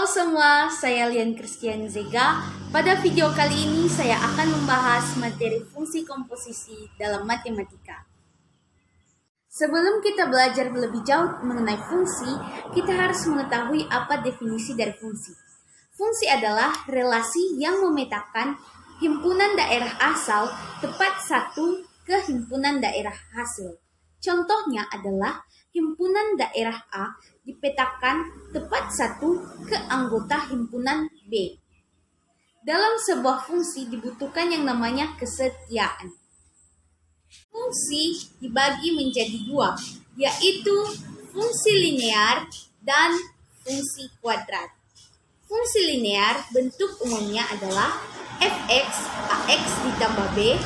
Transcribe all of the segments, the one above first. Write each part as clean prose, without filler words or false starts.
Halo semua, saya Lian Christian Zega. Pada video kali ini saya akan membahas materi fungsi komposisi dalam matematika. Sebelum kita belajar lebih jauh mengenai fungsi, kita harus mengetahui apa definisi dari fungsi. Fungsi adalah relasi yang memetakan himpunan daerah asal tepat satu ke himpunan daerah hasil. Contohnya adalah himpunan daerah A dipetakan tepat satu ke anggota himpunan B. Dalam sebuah fungsi dibutuhkan yang namanya kesetiaan. Fungsi dibagi menjadi dua, yaitu fungsi linear dan fungsi kuadrat. Fungsi linear bentuk umumnya adalah fx ax ditambah b,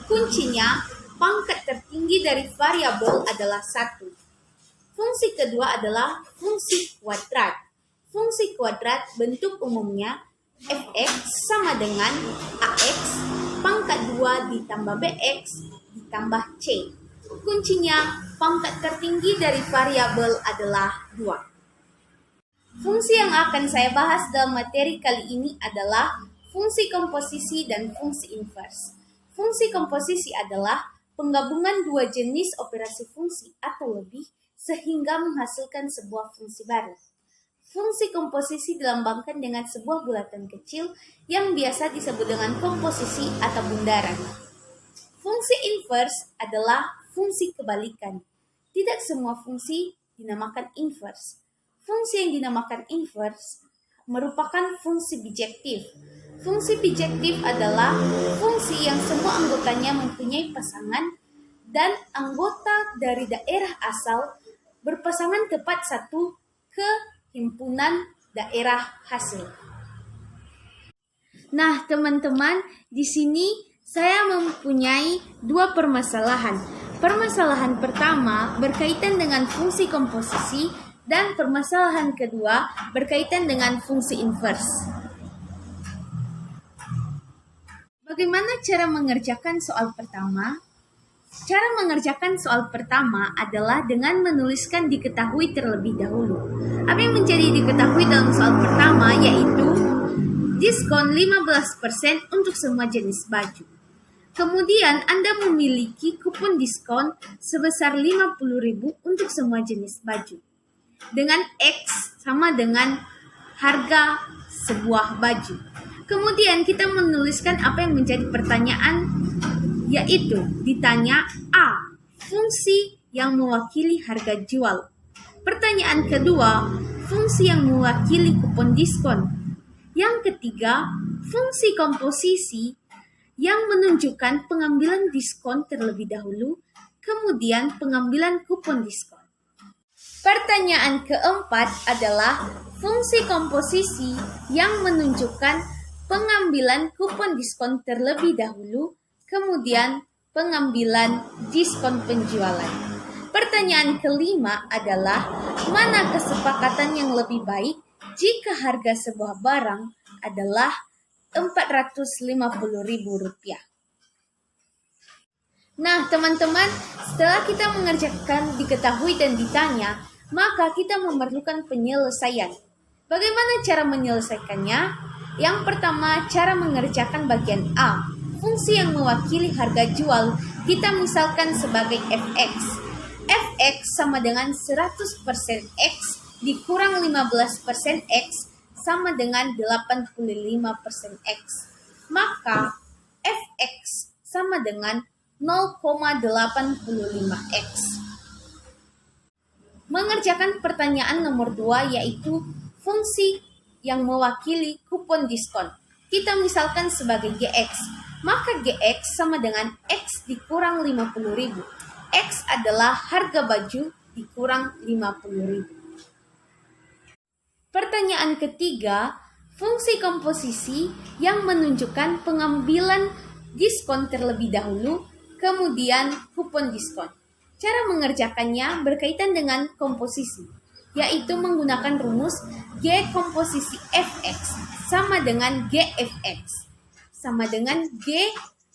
kuncinya pangkat tertinggi dari variabel adalah 1. Fungsi kedua adalah fungsi kuadrat. Fungsi kuadrat bentuk umumnya fx sama dengan ax pangkat 2 ditambah bx ditambah c. Kuncinya pangkat tertinggi dari variabel adalah 2. Fungsi yang akan saya bahas dalam materi kali ini adalah fungsi komposisi dan fungsi invers. Fungsi komposisi adalah penggabungan dua jenis operasi fungsi atau lebih sehingga menghasilkan sebuah fungsi baru. Fungsi komposisi dilambangkan dengan sebuah bulatan kecil yang biasa disebut dengan komposisi atau bundaran. Fungsi invers adalah fungsi kebalikan. Tidak semua fungsi dinamakan invers. Fungsi yang dinamakan invers merupakan fungsi bijektif. Fungsi bijektif adalah fungsi yang semua anggotanya mempunyai pasangan dan anggota dari daerah asal berpasangan tepat satu ke himpunan daerah hasil. Nah, teman-teman, di sini saya mempunyai dua permasalahan. Permasalahan pertama berkaitan dengan fungsi komposisi dan permasalahan kedua berkaitan dengan fungsi invers. Bagaimana cara mengerjakan soal pertama? Cara mengerjakan soal pertama adalah dengan menuliskan diketahui terlebih dahulu. Apa yang menjadi diketahui dalam soal pertama yaitu diskon 15% untuk semua jenis baju. Kemudian Anda memiliki kupon diskon sebesar 50.000 untuk semua jenis baju. Dengan X sama dengan harga sebuah baju. Kemudian kita menuliskan apa yang menjadi pertanyaan, yaitu ditanya A, fungsi yang mewakili harga jual. Pertanyaan kedua, fungsi yang mewakili kupon diskon. Yang ketiga, fungsi komposisi yang menunjukkan pengambilan diskon terlebih dahulu, kemudian pengambilan kupon diskon. Pertanyaan keempat adalah fungsi komposisi yang menunjukkan pengambilan kupon diskon terlebih dahulu, kemudian pengambilan diskon penjualan. Pertanyaan kelima adalah mana kesepakatan yang lebih baik jika harga sebuah barang adalah Rp450.000. Nah, teman-teman, setelah kita mengerjakan diketahui dan ditanya, maka kita memerlukan penyelesaian. Bagaimana cara menyelesaikannya? Yang pertama, cara mengerjakan bagian A. Fungsi yang mewakili harga jual kita misalkan sebagai fx. Fx sama dengan 100% x dikurang 15% x sama dengan 85% x. Maka fx sama dengan 0,85x. Mengerjakan pertanyaan nomor 2 yaitu fungsi yang mewakili kupon diskon. Kita misalkan sebagai gx. Maka gx sama dengan x dikurang 50.000. X adalah harga baju dikurang 50.000. Pertanyaan ketiga, fungsi komposisi yang menunjukkan pengambilan diskon terlebih dahulu, kemudian kupon diskon. Cara mengerjakannya berkaitan dengan komposisi, yaitu menggunakan rumus G komposisi fx sama dengan gfx sama dengan G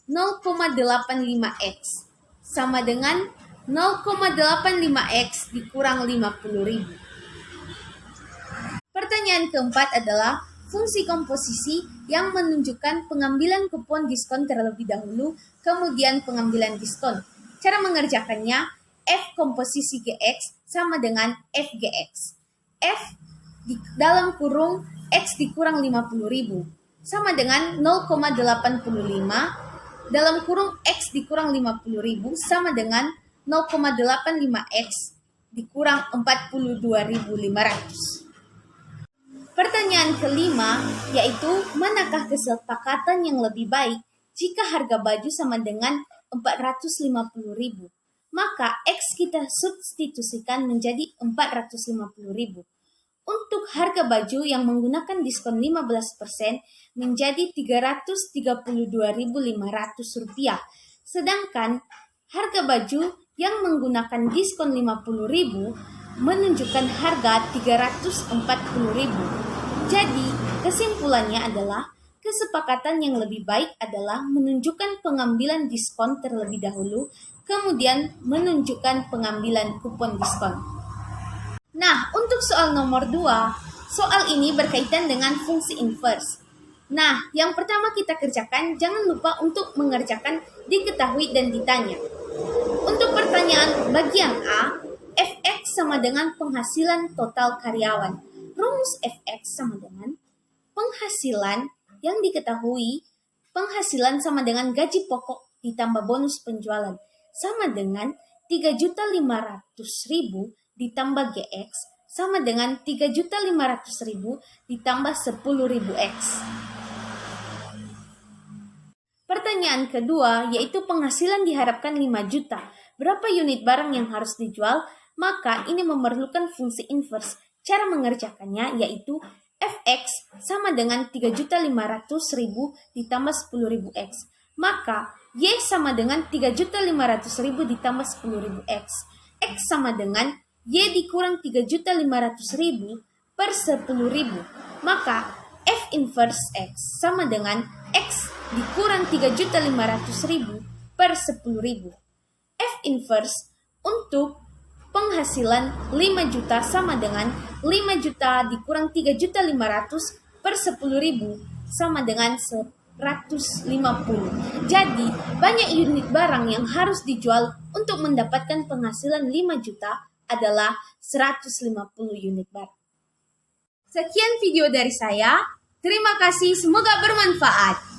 0,85x sama dengan 0,85x dikurang 50.000. Pertanyaan keempat adalah fungsi komposisi yang menunjukkan pengambilan kupon diskon terlebih dahulu, kemudian pengambilan diskon. Cara mengerjakannya, F komposisi GX sama dengan FGX. F di dalam kurung X dikurang 50.000 sama dengan 0,85 dalam kurung X dikurang 50.000 sama dengan 0,85X dikurang 42.500. Pertanyaan kelima, yaitu manakah kesepakatan yang lebih baik jika harga baju sama dengan 450.000? Maka X kita substitusikan menjadi 450.000. Untuk harga baju yang menggunakan diskon 15% menjadi Rp332.500. Sedangkan harga baju yang menggunakan diskon 50.000 menunjukkan harga 340.000. Jadi, kesimpulannya adalah kesepakatan yang lebih baik adalah menunjukkan pengambilan diskon terlebih dahulu, kemudian menunjukkan pengambilan kupon diskon. Nah, untuk soal nomor 2, soal ini berkaitan dengan fungsi inverse. Nah, yang pertama kita kerjakan, jangan lupa untuk mengerjakan diketahui dan ditanya. Untuk pertanyaan bagian A, Fx sama dengan penghasilan total karyawan. Rumus Fx sama dengan penghasilan yang diketahui, penghasilan sama dengan gaji pokok ditambah bonus penjualan, sama dengan 3.500.000 ditambah GX, sama dengan 3.500.000 ditambah 10.000X. Pertanyaan kedua, yaitu penghasilan diharapkan 5 juta. Berapa unit barang yang harus dijual? Maka ini memerlukan fungsi inverse. Cara mengerjakannya yaitu Fx sama dengan 3.500.000 ditambah 10.000X. Maka Y sama dengan 3.500.000 ditambah 10.000X. X sama dengan Y dikurang 3.500.000 per 10.000. Maka F inverse X sama dengan X dikurang 3.500.000 per 10.000. F inverse untuk penghasilan 5 juta sama dengan 5 juta dikurang 3.500 per 10.000 sama dengan 150. Jadi, banyak unit barang yang harus dijual untuk mendapatkan penghasilan 5 juta adalah 150 unit barang. Sekian video dari saya. Terima kasih, semoga bermanfaat.